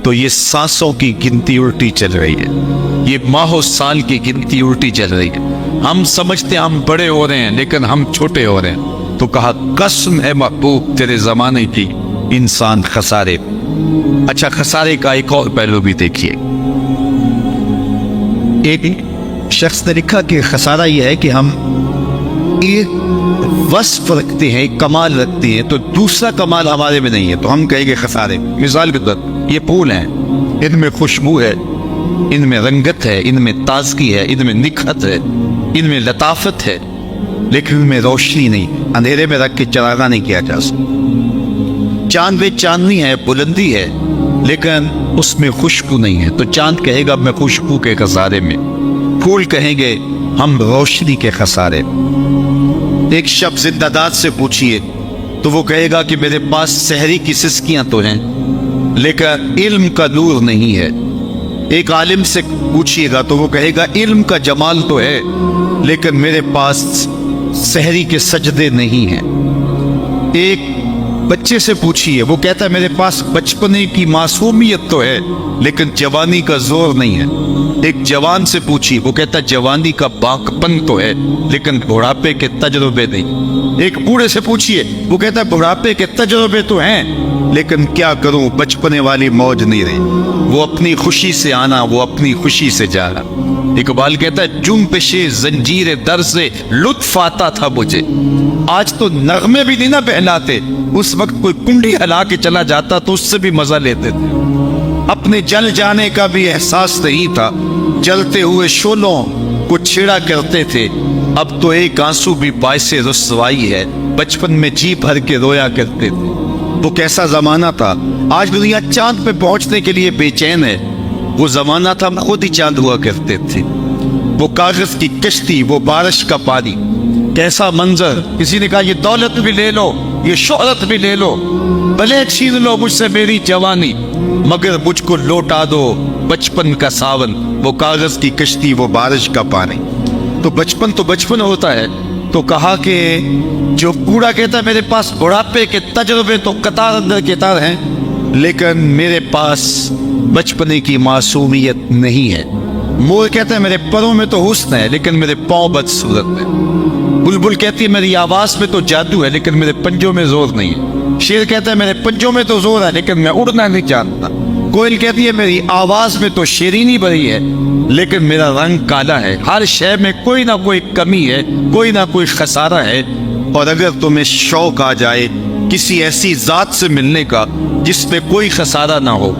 تو یہ سانسوں کی گنتی الٹی چل رہی ہے، یہ ماہ و سال کی گنتی الٹی چل رہی ہے. ہم سمجھتے ہیں ہم بڑے ہو رہے ہیں لیکن ہم چھوٹے ہو رہے ہیں. تو کہا قسم ہے محبوب تیرے زمانے کی، انسان خسارے. اچھا خسارے کا ایک اور پہلو بھی دیکھیے. ایک شخص نے لکھا کہ خسارہ یہ ہے کہ ہم ایک وصف رکھتے ہیں، ایک کمال رکھتے ہیں، تو دوسرا کمال ہمارے میں نہیں ہے تو ہم کہیں گے خسارے. مثال کے طور یہ پھول ہیں، ان میں خوشبو ہے، ان میں رنگت ہے، ان میں تازگی ہے، ان میں نکھت ہے، ان میں لطافت ہے، لیکن ان میں روشنی نہیں. اندھیرے میں رکھ کے چراغاں نہیں کیا جا سکتا. چاند میں چاندنی ہے، بلندی ہے، لیکن اس میں خوشبو نہیں ہے تو چاند کہے گا میں خوشبو کے خسارے میں، پھول کہیں گے ہم روشنی کے خسارے. ایک شخص زندہ دار سے پوچھئے تو وہ کہے گا کہ میرے پاس سحری کی سسکیاں تو ہیں لیکن علم کا نور نہیں ہے. ایک عالم سے پوچھئے گا تو وہ کہے گا علم کا جمال تو ہے لیکن میرے پاس سحری کے سجدے نہیں ہیں. ایک بچے سے پوچھئے، وہ کہتا ہے میرے پاس بچپنے کی معصومیت تو ہے لیکن جوانی کا زور نہیں ہے. ایک جوان سے پوچھئے، وہ کہتا ہے جوانی کا باقپن تو ہے لیکن بڑھاپے کے تجربے نہیں. ایک بوڑھے سے پوچھئے، وہ کہتا ہے بڑھاپے کے تجربے تو ہیں لیکن کیا کروں بچپنے والی موج نہیں رہی. وہ اپنی خوشی سے آنا، وہ اپنی خوشی سے جانا. اقبال کہتا ہے جم پیشے زنجیر در سے لطف آتا تھا مجھے. آج تو نغمے بھی نہیں نہ بہلاتے، اس وقت کوئی کنڈی ہلا کے چلا جاتا تو اس سے بھی مزہ لیتے تھے. اپنے جل جانے کا بھی احساس نہیں تھا، جلتے ہوئے شعلوں کو چھیڑا کرتے تھے. اب تو ایک آنسو بھی باعث رسوائی ہے، بچپن میں جی بھر کے رویا کرتے تھے. وہ کیسا زمانہ تھا. آج دنیا چاند پہ پہنچنے کے لیے بے چین ہے، وہ زمانہ تھا ہم خود ہی چاند ہوا کرتے تھے. وہ کاغذ کی کشتی، وہ بارش کا پانی، کیسا منظر. کسی نے کہا یہ دولت بھی لے لو، یہ شہرت بھی لے لو، بھلے چھین لو مجھ سے میری جوانی، مگر مجھ کو لوٹا دو بچپن کا ساون. وہ کاغذ کی کشتی، وہ بارش کا پانی. تو بچپن ہوتا ہے. تو کہا کہ جو کوڑا کہتا ہے میرے پاس بڑھاپے کے تجربے تو قطار اندر قطار ہیں لیکن میرے پاس بچپنے کی معصومیت نہیں ہے. مور کہتا ہے میرے پروں میں تو حسن ہے لیکن میرے پاؤں بدصورت ہیں. بلبل کہتی ہے میری آواز میں تو جادو ہے لیکن میرے پنجوں میں زور نہیں ہے. شیر کہتا ہے میرے پنجوں میں تو زور ہے لیکن میں اڑنا نہیں جانتا. کوئل کہتی ہے میری آواز میں تو شیرینی بھری ہے لیکن میرا رنگ کالا ہے. ہر شے میں کوئی نہ کوئی کمی ہے، کوئی نہ کوئی خسارہ ہے. اور اگر تمہیں شوق آ جائے کسی ایسی ذات سے ملنے کا جس میں کوئی خسارہ نہ ہو،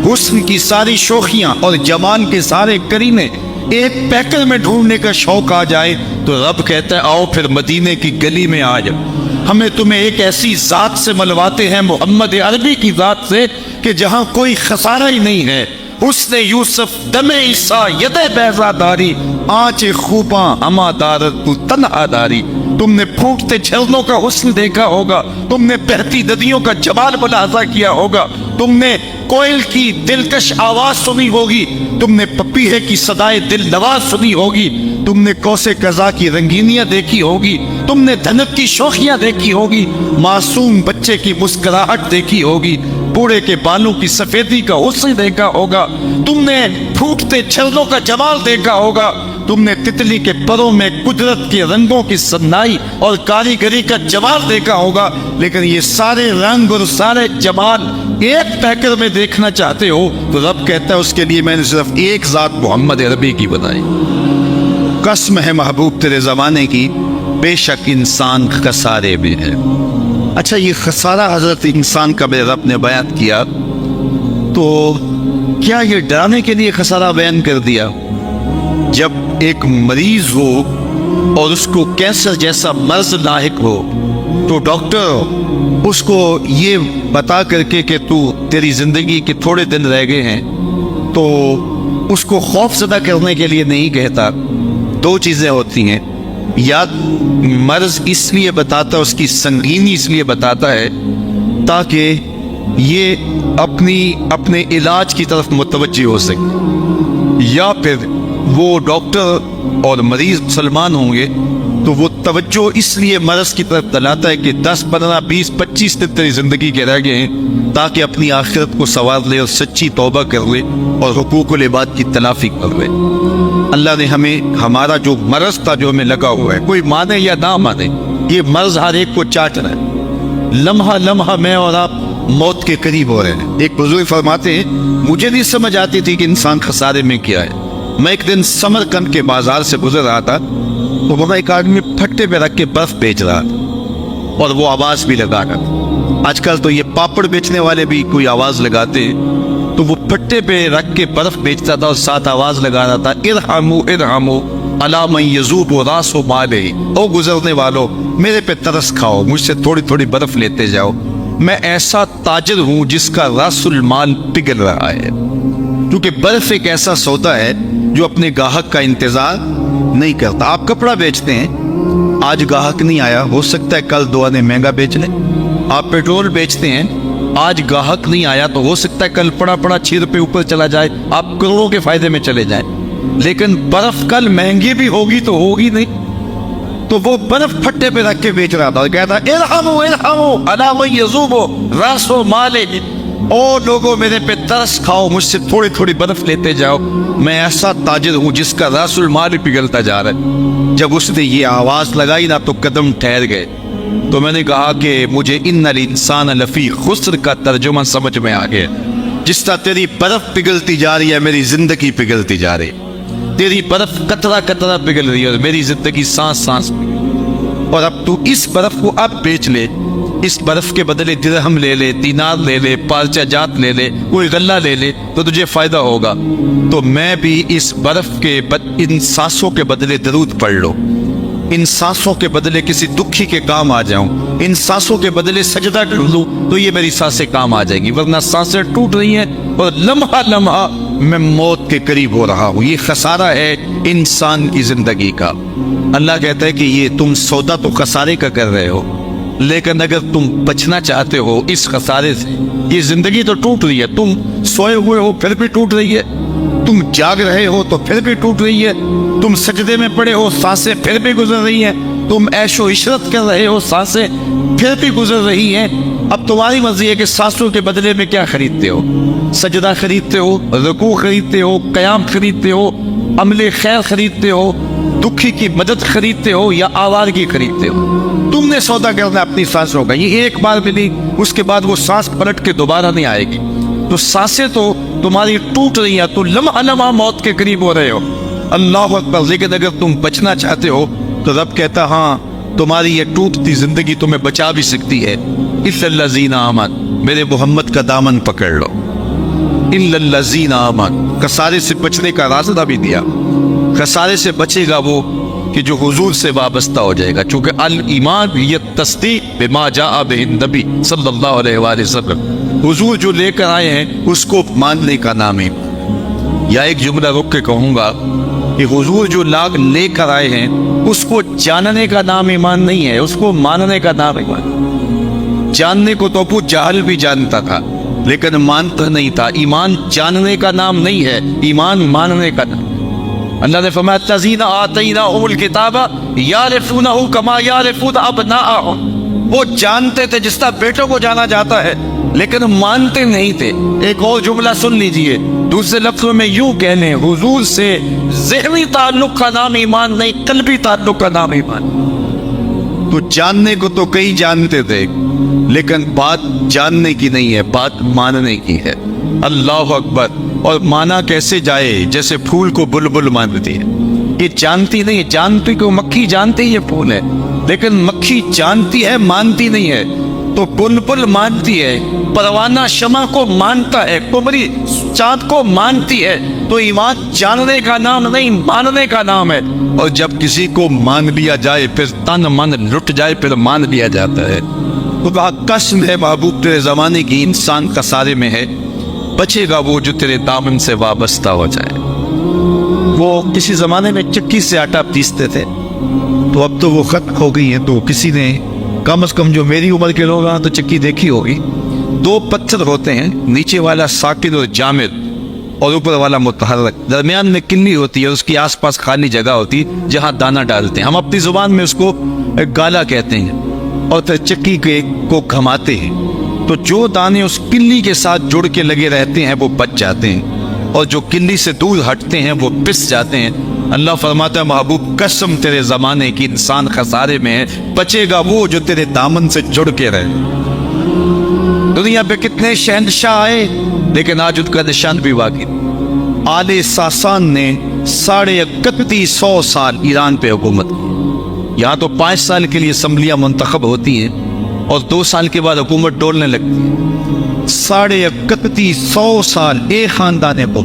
حسن کی ساری شوخیاں اور جمال کے سارے کرینے ایک پیکر میں ڈھونڈنے کا شوق آ جائے، تو رب کہتا ہے آؤ پھر مدینے کی گلی میں آ جاؤ، ہمیں تمہیں ایک ایسی ذات سے ملواتے ہیں، محمد عربی کی ذات سے، کہ جہاں کوئی خسارہ ہی نہیں ہے. حسن یوسف دم عیسیٰ ید بیضا داری، آنچ خوباں ہما دارت تو تنہا داری. تم نے پھوٹتے جھرنوں کا حسن دیکھا ہوگا، تم نے بہتی ندیوں کا جمال ملاحظہ کیا ہوگا، تم نے کوئل کی دلکش آواز سنی ہوگی، تم نے پپیہے کی صدائے دل نواز سنی ہوگی، تم نے کوسے قضا کی رنگینیاں دیکھی ہوگی، تم نے دھنک کی شوخیاں دیکھی ہوگی، معصوم بچے کی مسکراہٹ دیکھی ہوگی، بوڑھے کے بالوں کی سفیدی کا حسن دیکھا ہوگا، تم نے پھوٹتے جھرنوں کا جمال دیکھا ہوگا، تم نے تتلی کے پروں میں قدرت کے رنگوں کی سنائی اور کاریگری کا جمال دیکھا ہوگا. لیکن یہ سارے رنگ اور سارے جمال ایک پیکر میں دیکھنا چاہتے ہو تو رب کہتا ہے اس کے لیے میں نے صرف ایک ذات محمد عربی کی بنائی. قسم ہے محبوب تیرے زمانے کی، بے شک انسان خسارے میں ہے. اچھا یہ خسارہ حضرت انسان کا میرے رب نے بیان کیا، تو کیا یہ ڈرانے کے لیے خسارہ بیان کر دیا؟ جب ایک مریض ہو اور اس کو کینسر جیسا مرض لاحق ہو تو ڈاکٹر اس کو یہ بتا کر کے کہ تیری زندگی کے تھوڑے دن رہ گئے ہیں تو اس کو خوف زدہ کرنے کے لیے نہیں کہتا. دو چیزیں ہوتی ہیں، یا مرض اس لیے بتاتا، اس کی سنگینی اس لیے بتاتا ہے تاکہ یہ اپنے علاج کی طرف متوجہ ہو سکے، یا پھر وہ ڈاکٹر اور مریض مسلمان ہوں گے تو وہ توجہ اس لیے مرض کی طرف دلاتا ہے کہ 10 15 20 25 دن تیری زندگی کے رہ گئے ہیں تاکہ اپنی آخرت کو سنوار لے اور سچی توبہ کر لے اور حقوق العباد کی تلافی کر لے۔ اللہ نے ہمیں ہمارا جو مرض تھا جو ہمیں لگا ہوا ہے، کوئی مانے یا نہ مانے، یہ مرض ہر ایک کو چاٹ رہا ہے۔ لمحہ لمحہ میں اور آپ موت کے قریب ہو رہے ہیں۔ ایک بزرگ فرماتے ہیں مجھے نہیں سمجھ آتی تھی کہ انسان خسارے میں کیا ہے۔ میں ایک دن سمرقند کے بازار سے گزر رہا تھا تو وہاں ایک آدمی پھٹے پہ رکھ کے برف بیچ رہا تھا اور وہ آواز بھی لگا رہا تھا۔ آج کل تو یہ پاپڑ بیچنے والے بھی کوئی آواز لگاتے ہیں، تو وہ پھٹے پہ رکھ کے برف بیچتا تھا اور ساتھ آواز لگا رہا تھا ارحموا ارحموا الا من یذوب راس مالہ، او گزرنے والو میرے پہ ترس کھاؤ، مجھ سے تھوڑی تھوڑی برف لیتے جاؤ، میں ایسا تاجر ہوں جس کا راس المال پگھل رہا ہے۔ کیونکہ برف ایک ایسا سودا ہے جو اپنے گاہک کا انتظار نہیں کرتا۔ آپ کپڑا بیچتے ہیں، آج گاہک نہیں آیا، ہو سکتا ہے کل 2 آنے مہنگا بیچ لیں۔ آپ پیٹرول بیچتے ہیں، آج گاہک نہیں آیا تو ہو سکتا ہے کل پڑا 6 روپے اوپر چلا جائے، آپ کروڑوں کے فائدے میں چلے جائیں۔ لیکن برف کل مہنگی بھی ہوگی تو ہوگی نہیں۔ تو وہ برف پھٹے پہ رکھ کے بیچ رہا تھا اور کہتا ارحموا ارحموا الا من یذوب راس مالہ، او لوگوں میرے پہ ترس کھاؤ، مجھ سے تھوڑی تھوڑی برف لیتے جاؤ، میں ایسا تاجر ہوں جس کا راس المال پگھلتا جا رہا ہے۔ جب اس نے یہ آواز لگائی نا تو قدم ٹھہر گئے۔ تو میں نے کہا کہ مجھے ان الانسان لفی خسر کا ترجمہ سمجھ میں آ گیا۔ جس طرح تیری برف پگھلتی جا رہی ہے میری زندگی پگھلتی جا رہی ہے، تیری برف قطرہ قطرہ پگھل رہی ہے اور میری زندگی سانس سانس پگھل، اور اب تو اس برف کو اب بیچ لے، اس برف کے بدلے درہم لے لے، دینار لے لے، پارچہ جات لے لے، کوئی غلہ لے لے تو تجھے فائدہ ہوگا۔ تو میں بھی اس برف کے ان سانسوں کے بدلے درود پڑھ لو، ان سانسوں کے بدلے کسی دکھی کے کام آ جاؤں، ان سانسوں کے بدلے سجدہ کر لوں تو یہ میری سانسیں کام آ جائیں گی، ورنہ سانسیں ٹوٹ رہی ہیں اور لمحہ لمحہ میں موت کے قریب ہو رہا ہوں۔ یہ خسارہ ہے انسان کی زندگی کا۔ اللہ کہتا ہے کہ یہ تم سودا تو خسارے کا کر رہے ہو، لیکن اگر تم بچنا چاہتے ہو اس خسارے سے، یہ زندگی تو ٹوٹ رہی ہے، تم سوئے ہوئے ہو پھر بھی ٹوٹ رہی ہے، تم جاگ رہے ہو تو پھر بھی ٹوٹ رہی ہے، تم سجدے میں پڑے ہو سانسیں پھر بھی گزر رہی ہیں، تم عیش و عشرت کر رہے ہو سانسیں پھر بھی گزر رہی ہیں۔ اب تمہاری مرضی ہے کہ سانسوں کے بدلے میں کیا خریدتے ہو، سجدہ خریدتے ہو، رکوع خریدتے ہو، قیام خریدتے ہو، عمل خیر خریدتے ہو، دکھی کی مدد خریدتے ہو یا آوارگی خریدتے ہو۔ تم نے سودا کرنا اپنی سانسوں کا، یہ ایک بار ملی اس کے بعد وہ سانس پلٹ کے دوبارہ نہیں آئے گی۔ تو سانسیں تو تمہاری ٹوٹ رہی ہیں، تو لمحہ لمحہ موت کے قریب ہو رہے ہو۔ اللہ اکبر۔ لیکن اگر تم بچنا چاہتے ہو تو رب کہتا ہاں تمہاری یہ ٹوٹتی زندگی تمہیں بچا بھی سکتی ہے۔ الا الذین آمنوا، میرے محمد کا دامن پکڑ لو۔ الا الذین آمنوا، خسارے سے بچنے کا راستہ بھی دیا۔ خسارے سے بچے گا وہ کہ جو حضور سے وابستہ ہو جائے گا، چونکہ الایمان یہ تصدیق بما جاء بہ النبی صلی اللہ علیہ وآلہ وسلم، حضور جو لے کر آئے ہیں اس کو ماننے کا نام ہے۔ یا ایک جملہ رک کے کہوں گا کہ حضور جو لاگ لے کر آئے ہیں اس کو جاننے کا نام ایمان نہیں ہے، اس کو ماننے کا نام ایمان۔ جاننے کو تو ابو جہل بھی جانتا تھا لیکن مانتا نہیں تھا۔ ایمان جاننے کا نام نہیں ہے، ایمان ماننے کا نام۔ اللہ نے فرمایا الذین آتیناہم الکتاب یعرفونہ کما یعرفون ابناءہم، وہ جانتے تھے جس طرح بیٹوں کو جانا جاتا ہے لیکن مانتے نہیں تھے۔ ایک اور جملہ سن لیجئے، دوسرے لفظوں میں یوں کہہ لیں، حضور سے ذہنی تعلق کا نام ایمان نہیں، قلبی تعلق کا نام ایمان۔ تو جاننے کو تو کئی جانتے تھے لیکن بات جاننے کی نہیں ہے، بات ماننے کی ہے۔ اللہ اکبر۔ اور مانا کیسے جائے؟ جیسے پھول کو بلبل مانتی ہے، یہ جانتی نہیں ہے، جانتی کو مکھی جانتی یہ پھول ہے، لیکن مکھی جانتی ہے مانتی نہیں ہے۔ تو بلبل مانتی ہے، پروانہ شمع کو مانتا ہے، قمری چاند کو مانتی ہے۔ تو ایمان جاننے کا نام نہیں، ماننے کا نام ہے۔ اور جب کسی کو مان لیا جائے پھر تن من لٹ جائے پھر مان لیا جاتا ہے۔ خدا قسم ہے محبوب تیرے زمانے کی انسان خسارے میں ہے، بچے گا وہ جو تیرے دامن سے وابستہ ہو جائے۔ وہ کسی زمانے میں چکی سے آٹا پیستے تھے، تو اب تو وہ ختم ہو گئی ہیں۔ تو کسی نے کم از کم جو میری عمر کے لوگ ہیں تو چکی دیکھی ہوگی، 2 پتھر ہوتے ہیں، نیچے والا ساکن اور جامد، اور اوپر والا متحرک، درمیان میں کلی ہوتی ہے، اس کی آس پاس خالی جگہ ہوتی ہے جہاں دانہ ڈالتے ہیں، ہم اپنی زبان میں اس کو گالا کہتے ہیں، اور پھر چکی کو گھماتے ہیں تو جو دانے اس کلی کے ساتھ جڑ کے لگے رہتے ہیں وہ بچ جاتے ہیں، اور جو کلی سے دور ہٹتے ہیں وہ پس جاتے ہیں۔ اللہ فرماتا ہے محبوب قسم تیرے زمانے کی انسان خسارے میں ہے، بچے گا وہ جو تیرے دامن سے جڑ کے رہے۔ دنیا پہ کتنے شہنشاہ آئے لیکن آج ان کا نشان بھی واقعی۔ آل ساسان نے 3150 سال ایران پہ حکومت کی۔ یہاں تو 5 سال کے لیے اسمبلیاں منتخب ہوتی ہیں اور 2 سال کے بعد حکومت ڈولنے لگتی ہے۔ 3150 سال ایک خاندان کو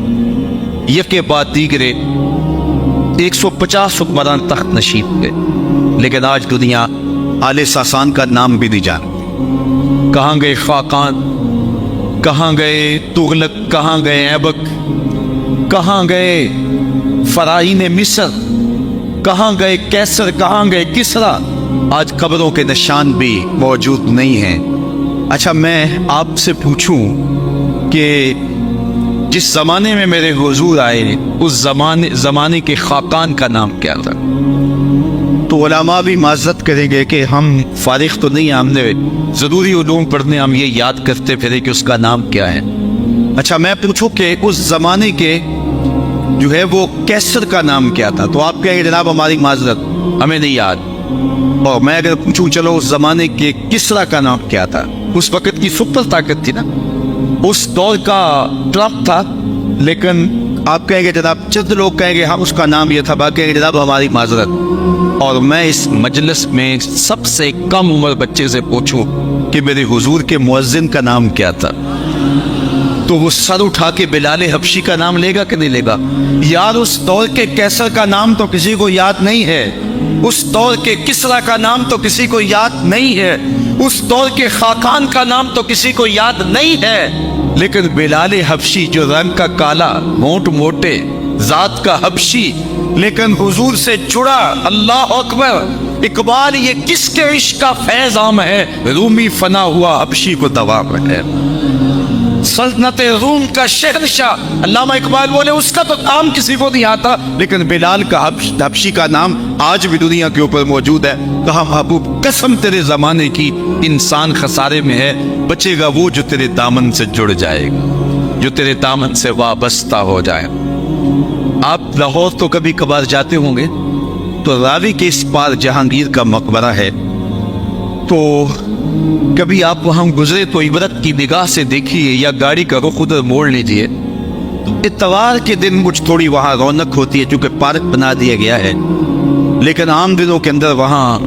یکے بعد دیگرے 150 حکمران تخت نشین تھے، لیکن آج دنیا آل ساسان کا نام بھی نہیں جانتی۔ کہاں گئے خاقان، کہاں گئے تغلق، کہاں گئے ایبک، کہاں گئے فراعین مصر، کہاں گئے کیسر، کہاں گئے کسرا، آج قبروں کے نشان بھی موجود نہیں ہیں۔ اچھا میں آپ سے پوچھوں کہ جس زمانے میں میرے حضور آئے اس زمانے کے خاقان کا نام کیا تھا؟ تو علماء بھی معذرت کریں گے کہ ہم فارغ تو نہیں، ہم نے ضروری علوم پڑھنے ہم یہ یاد کرتے پھرے کہ اس کا نام کیا ہے۔ اچھا میں پوچھوں کہ اس زمانے کے جو ہے وہ کیسر کا نام کیا تھا؟ تو آپ کہیں گے جناب ہماری معذرت ہمیں نہیں یاد۔ اور میں اگر پوچھوں چلو اس زمانے کے کسرا کا نام کیا تھا؟ اس وقت کی سپر طاقت تھی نا، اس دور کا ٹرمپ تھا، لیکن آپ کہیں گے جناب، چند لوگ کہیں گے ہم اس کا نام یہ تھا، باقی کہیں گے جناب ہماری معذرت۔ اور میں اس مجلس میں سب سے کم عمر بچے سے پوچھوں کہ میرے حضور کے مؤذن کا نام کیا تھا، تو وہ سر اٹھا کے بلال حبشی کا نام لے گا کہ نہیں لے گا؟ یار اس دور کے کیسر کا نام تو کسی کو یاد نہیں ہے، اس دور کے کسرا کا نام تو کسی کو یاد نہیں ہے، اس دور کے خاقان کا نام تو کسی کو یاد نہیں ہے، لیکن بلال حبشی جو رنگ کا کالا، ہونٹ موٹے، ذات کا حبشی، لیکن حضور سے جڑا، اللہ اکبر۔ اقبال یہ کس کے عشق کا فیض عام ہے، رومی فنا ہوا حبشی کو دوام ہے۔ سلطنت روم کا شہنشاہ علامہ اقبال بولے اس کا تو نام کسی کو نہیں آتا، لیکن بلال کا حبشی کا نام آج بھی دنیا کے اوپر موجود ہے۔ کہا محبوب قسم تیرے زمانے کی انسان خسارے میں ہے، بچے گا وہ جو تیرے دامن سے جڑ جائے گا، جو تیرے دامن سے وابستہ ہو جائے۔ آپ لاہور تو کبھی کبھار جاتے ہوں گے تو راوی کے اس پار جہانگیر کا مقبرہ ہے، تو کبھی آپ وہاں گزرے تو عبرت کی نگاہ سے دیکھیے یا گاڑی کا رخ ادھر موڑ لیجیے۔ اتوار کے دن کچھ تھوڑی وہاں رونق ہوتی ہے چونکہ پارک بنا دیا گیا ہے، لیکن عام دنوں کے اندر وہاں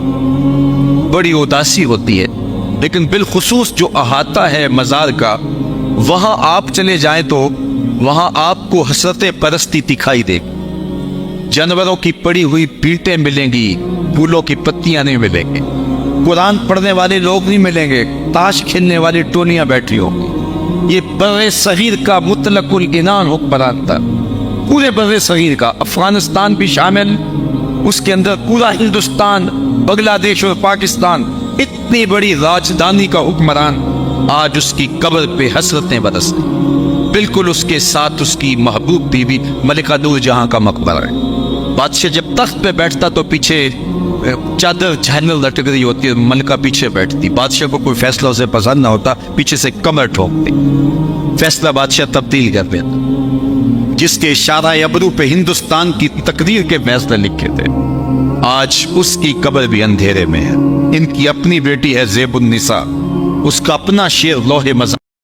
بڑی اداسی ہوتی ہے۔ لیکن بالخصوص جو احاطہ ہے مزار کا، وہاں آپ چلے جائیں تو وہاں آپ کو حسرت پرستی دکھائی دے گی، جانوروں کی پڑی ہوئی پیٹیں ملیں گی، پھولوں کی پتیاں نہیں ملیں گے، قرآن پڑھنے والے لوگ نہیں ملیں گے، تاش کھیلنے والی ٹولیاں بیٹھی ہوں گی۔ یہ بر صغیر کا مطلق العنان حکمران تھا، پورے بر صغیر کا، افغانستان بھی شامل، اس کے اندر پورا ہندوستان، بنگلہ دیش اور پاکستان، اتنی بڑی راجدھانی کا حکمران، آج اس کی قبر پہ حسرتیں برستی۔ بالکل اس کے ساتھ اس کی محبوب بیوی ملکہ نور جہاں کا مقبرہ ہے۔ بادشاہ جب تخت پہ بیٹھتا تو پیچھے چادر جھانل لٹک رہی ہوتی ہے، ملکہ پیچھے بیٹھتی، بادشاہ کو کوئی فیصلہ اسے پسند نہ ہوتا، پیچھے سے کمر ٹھوکتی، فیصلہ بادشاہ تبدیل کر دیتا، جس کے اشارہ ابرو پہ ہندوستان کی تقدیر کے فیصلے لکھے تھے۔ آج اس کی قبر بھی اندھیرے میں ہے۔ ان کی اپنی بیٹی ہے زیب النساء، اس کا اپنا شعر لوح مزار